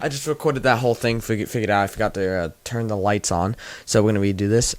I just recorded that whole thing, figured out I forgot to turn the lights on, so we're going to redo this.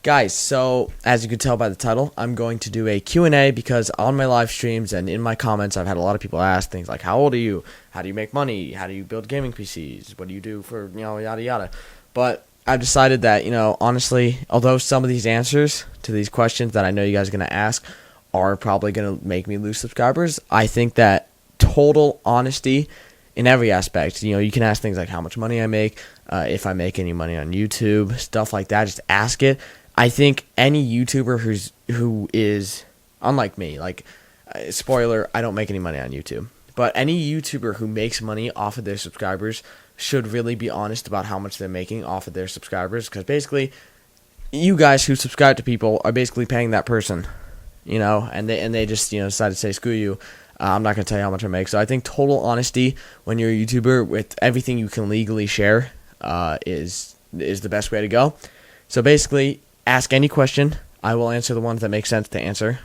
Guys, so as you can tell by the title, I'm going to do a Q&A because on my live streams and in my comments, I've had a lot of people ask things like, how old are you? How do you make money? How do you build gaming PCs? What do you do for, yada yada. But I've decided that, honestly, although some of these answers to these questions that I know you guys are going to ask are probably going to make me lose subscribers, I think that total honesty in every aspect. You can ask things like how much money I make, if I make any money on YouTube, stuff like that. Just ask it. I think any YouTuber who is unlike me, spoiler, I don't make any money on YouTube. But any YouTuber who makes money off of their subscribers should really be honest about how much they're making off of their subscribers, because basically, you guys who subscribe to people are basically paying that person, and they just decide to say screw you. I'm not going to tell you how much I make. So I think total honesty when you're a YouTuber with everything you can legally share is the best way to go. So basically, ask any question. I will answer the ones that make sense to answer.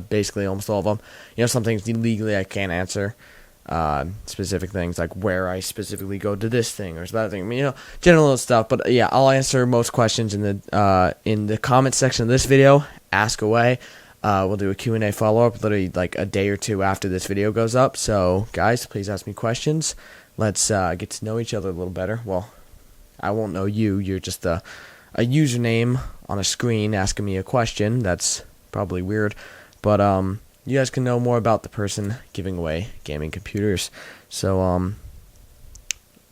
Basically, almost all of them. Some things legally I can't answer. Specific things like where I specifically go to this thing or that thing. General stuff. But yeah, I'll answer most questions in the comment section of this video. Ask away. We'll do a Q&A follow-up literally like a day or two after this video goes up. So, guys, please ask me questions. Let's get to know each other a little better. Well, I won't know you. You're just a username on a screen asking me a question. That's probably weird. But you guys can know more about the person giving away gaming computers. So,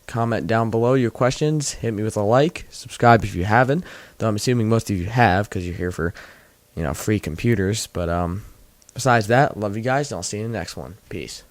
comment down below your questions. Hit me with a like. Subscribe if you haven't. Though I'm assuming most of you have because you're here for free computers. But besides that, love you guys, and I'll see you in the next one. Peace.